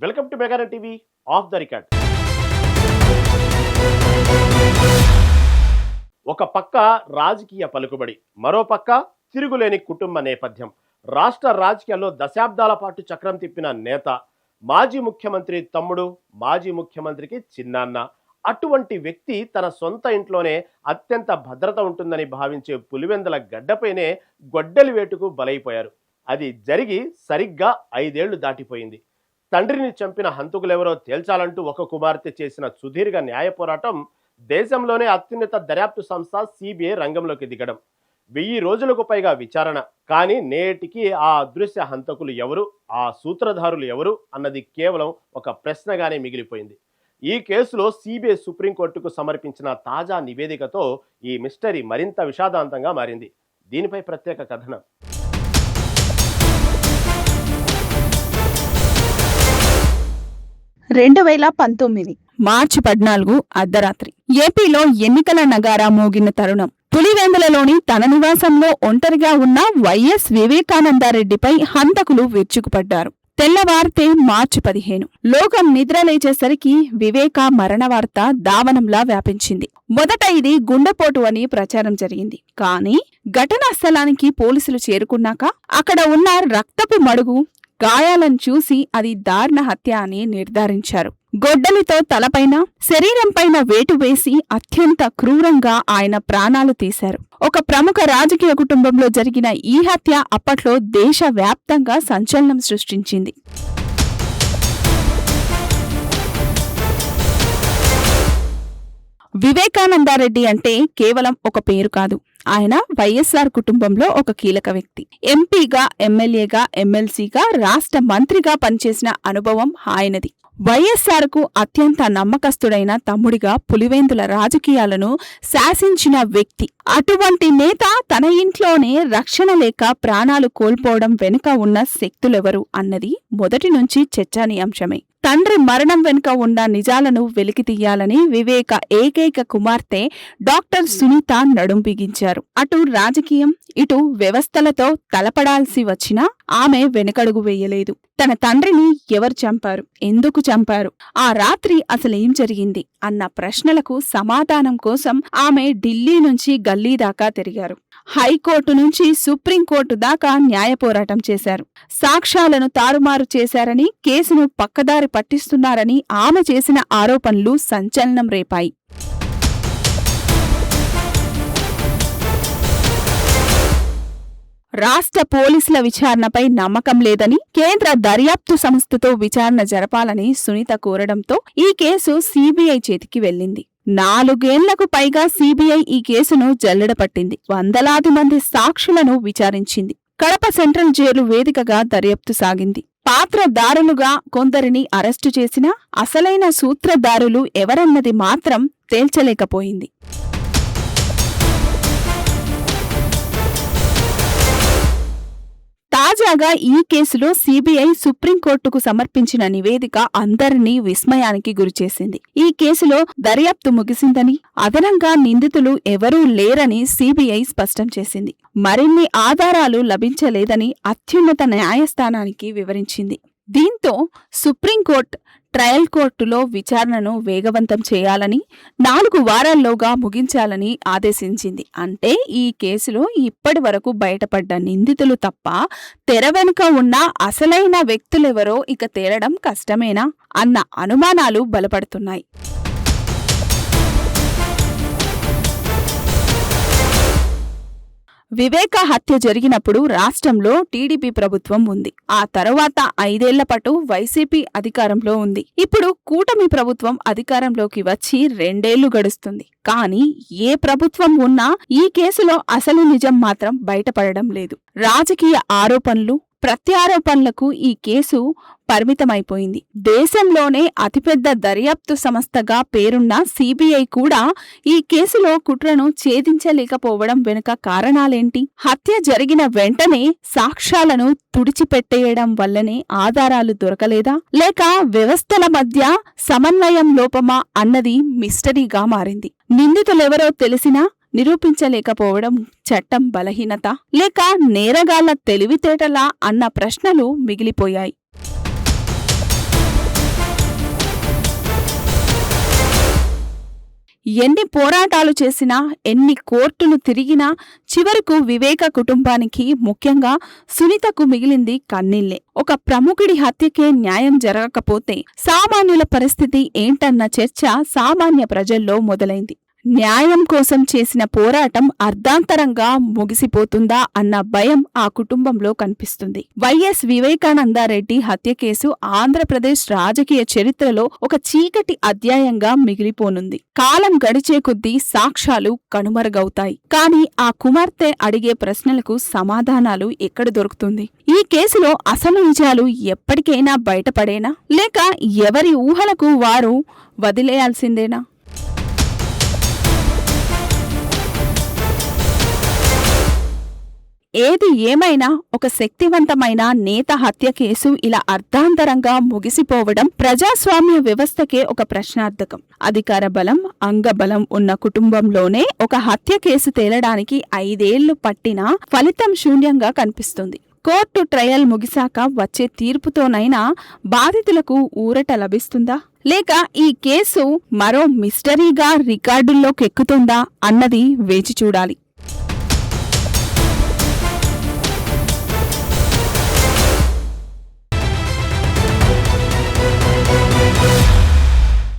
Welcome to mega TV off the record. ఒక పక్క రాజకీయ పలుకుబడి, మరో పక్క తిరుగులేని కుటుంబ నేపథ్యం. రాష్ట్ర రాజకీయాల్లో దశాబ్దాల పాటు చక్రం తిప్పిన నేత, మాజీ ముఖ్యమంత్రి తమ్ముడు, మాజీ ముఖ్యమంత్రికి చిన్నాన్న. అటువంటి వ్యక్తి తన సొంత ఇంట్లోనే అత్యంత భద్రత ఉంటుందని భావించే పులివెందుల గడ్డపైనే గొడ్డలి వేటుకు బలైపోయారు. అది జరిగి సరిగ్గా 5 ఏళ్లు దాటిపోయింది. తండ్రిని చంపిన హంతకులెవరో తేల్చాలంటూ ఒక కుమార్తె చేసిన సుదీర్ఘ న్యాయ పోరాటం, దేశంలోనే అత్యున్నత దర్యాప్తు సంస్థ సిబిఐ రంగంలోకి దిగడం, 1000 రోజులకు పైగా విచారణ. కానీ నేటికి ఆ అదృశ్య హంతకులు ఎవరు, ఆ సూత్రధారులు ఎవరు అన్నది కేవలం ఒక ప్రశ్నగానే మిగిలిపోయింది. ఈ కేసులో సిబిఐ సుప్రీంకోర్టుకు సమర్పించిన తాజా నివేదికతో ఈ మిస్టరీ మరింత విషాదాంతంగా మారింది. దీనిపై ప్రత్యేక కథనం. మార్చి 14 అర్ధరాత్రి ఏపీలో ఎన్నికల నగారా మోగిన తరుణం. పులివెందులలోని తన నివాసంలో ఒంటరిగా ఉన్న వైఎస్ వివేకానందరెడ్డిపై హంతకులు విరుచుకుపడ్డారు. తెల్లవారితే మార్చి 15. లోకం నిద్రలేచేసరికి వివేక మరణ వార్త దావనంలా వ్యాపించింది. మొదట ఇది గుండెపోటు అని ప్రచారం జరిగింది. కానీ ఘటనా స్థలానికి పోలీసులు చేరుకున్నాక అక్కడ ఉన్న రక్తపు మడుగు, గాయాలను చూసి అది దారుణ హత్య అని నిర్ధారించారు. గొడ్డలితో తలపైన, శరీరంపైన వేటు వేసి అత్యంత క్రూరంగా ఆయన ప్రాణాలు తీశారు. ఒక ప్రముఖ రాజకీయ కుటుంబంలో జరిగిన ఈ హత్య అప్పట్లో దేశవ్యాప్తంగా సంచలనం సృష్టించింది. వివేకానందరెడ్డి అంటే కేవలం ఒక పేరు కాదు. ఆయన వైఎస్ఆర్ కుటుంబంలో ఒక కీలక వ్యక్తి. ఎంపీగా, ఎమ్మెల్యేగా, ఎమ్మెల్సీగా, రాష్ట్ర మంత్రిగా పనిచేసిన అనుభవం ఆయనది. వైఎస్ఆర్ కు అత్యంత నమ్మకస్తుడైన తమ్ముడిగా పులివెందుల రాజకీయాలను శాసించిన వ్యక్తి. అటువంటి నేత తన ఇంట్లోనే రక్షణ లేక ప్రాణాలు కోల్పోవడం వెనుక ఉన్న శక్తులెవరు అన్నది మొదటి నుంచి చర్చనీయాంశమే. తండ్రి మరణం వెనుక ఉన్న నిజాలను వెలికితీయాలని వివేక ఏకైక కుమార్తె డాక్టర్ సునీత నడుం బిగించారు. అటు రాజకీయం, ఇటు వ్యవస్థలతో తలపడాల్సి వచ్చినా ఆమె వెనకడుగు వేయలేదు. తన తండ్రిని ఎవరు చంపారు, ఎందుకు చంపారు, ఆ రాత్రి అసలేం జరిగింది అన్న ప్రశ్నలకు సమాధానం కోసం ఆమె ఢిల్లీ నుంచి గల్లీ దాకా తిరిగారు. హైకోర్టు నుంచి సుప్రీంకోర్టు దాకా న్యాయ పోరాటం చేశారు. సాక్ష్యాలను తారుమారు చేశారని, కేసును పక్కదారి పట్టిస్తున్నారని ఆమె చేసిన ఆరోపణలు సంచలనం రేపాయి. రాష్ట్ర పోలీసుల విచారణపై నమ్మకం లేదని, కేంద్ర దర్యాప్తు సంస్థతో విచారణ జరపాలని సునీత కోరడంతో ఈ కేసు సిబిఐ చేతికి వెళ్లింది. 4 ఏళ్లకు పైగా సిబిఐ ఈ కేసును జల్లెడపట్టింది. వందలాది మంది సాక్షులను విచారించింది. కడప సెంట్రల్ జైలు వేదికగా దర్యాప్తు సాగింది. పాత్రదారులుగా కొందరిని అరెస్టు చేసినా అసలైన సూత్రధారులు ఎవరన్నది మాత్రం తేల్చలేకపోయింది. తాజాగా ఈ కేసులో సిబిఐ సుప్రీంకోర్టుకు సమర్పించిన నివేదిక అందరినీ విస్మయానికి గురిచేసింది. ఈ కేసులో దర్యాప్తు ముగిసిందని, అదనంగా నిందితులు ఎవరూ లేరని సిబిఐ స్పష్టం చేసింది. మరిన్ని ఆధారాలు లభించలేదని అత్యున్నత న్యాయస్థానానికి వివరించింది. దీంతో సుప్రీంకోర్టు ట్రయల్ కోర్టులో విచారణను వేగవంతం చేయాలని, 4 వారాల్లోగా ముగించాలని ఆదేశించింది. అంటే ఈ కేసులో ఇప్పటి వరకు బయటపడ్డ నిందితులు తప్ప తెర వెనుక ఉన్న అసలైన వ్యక్తులెవరో ఇక తేలడం కష్టమేనా అన్న అనుమానాలు బలపడుతున్నాయి. వివేక హత్య జరిగినప్పుడు రాష్ట్రంలో టీడీపీ ప్రభుత్వం ఉంది. ఆ తరువాత 5 ఏళ్ల పాటు వైసీపీ అధికారంలో ఉంది. ఇప్పుడు కూటమి ప్రభుత్వం అధికారంలోకి వచ్చి 2 ఏళ్లు గడుస్తుంది. కానీ ఏ ప్రభుత్వం ఉన్నా ఈ కేసులో అసలు నిజం మాత్రం బయటపడడం లేదు. రాజకీయ ఆరోపణలు, ప్రత్యారోపణలకు ఈ కేసు పరిమితమైపోయింది. దేశంలోనే అతిపెద్ద దర్యాప్తు సంస్థగా పేరున్న సిబిఐ కూడా ఈ కేసులో కుట్రను ఛేదించలేకపోవడం వెనుక కారణాలేంటి? హత్య జరిగిన వెంటనే సాక్ష్యాలను తుడిచిపెట్టేయడం వల్లనే ఆధారాలు దొరకలేదా, లేక వ్యవస్థల మధ్య సమన్వయం లోపమా అన్నది మిస్టరీగా మారింది. నిందితులెవరో తెలిసినా నిరూపించలేకపోవడం చట్టం బలహీనత, లేక నేరగాళ్ల తెలివితేటలా అన్న ప్రశ్నలు మిగిలిపోయాయి. ఎన్ని పోరాటాలు చేసినా, ఎన్ని కోర్టులు తిరిగినా చివరకు వివేక కుటుంబానికి, ముఖ్యంగా సునీతకు మిగిలింది కన్నీళ్లే. ఒక ప్రముఖుడి హత్యకే న్యాయం జరగకపోతే సామాన్యుల పరిస్థితి ఏంటన్న చర్చ సామాన్య ప్రజల్లో మొదలైంది. న్యాయం కోసం చేసిన పోరాటం అర్ధాంతరంగా ముగిసిపోతుందా అన్న భయం ఆ కుటుంబంలో కనిపిస్తుంది. వైఎస్ వివేకానందరెడ్డి హత్య కేసు ఆంధ్రప్రదేశ్ రాజకీయ చరిత్రలో ఒక చీకటి అధ్యాయంగా మిగిలిపోనుంది. కాలం గడిచే కొద్దీ సాక్ష్యాలు కనుమరుగవుతాయి. కానీ ఆ కుమార్తె అడిగే ప్రశ్నలకు సమాధానాలు ఎక్కడ దొరుకుతుంది? ఈ కేసులో అసలు నిజాలు ఎప్పటికైనా బయటపడేనా, లేక ఎవరి ఊహలకు వారు వదిలేయాల్సిందేనా? ఏది ఏమైనా ఒక శక్తివంతమైన నేత హత్య కేసు ఇలా అర్ధాంతరంగా ముగిసిపోవడం ప్రజాస్వామ్య వ్యవస్థకే ఒక ప్రశ్నార్థకం. అధికార బలం, అంగబలం ఉన్న కుటుంబంలోనే ఒక హత్య కేసు తేలడానికి 5 ఏళ్లు పట్టినా ఫలితం శూన్యంగా కనిపిస్తుంది. కోర్టు ట్రయల్ ముగిశాక వచ్చే తీర్పుతోనైనా బాధితులకు ఊరట లభిస్తుందా, లేక ఈ కేసు మరో మిస్టరీగా రికార్డుల్లోకెక్కుతుందా అన్నది వేచి చూడాలి.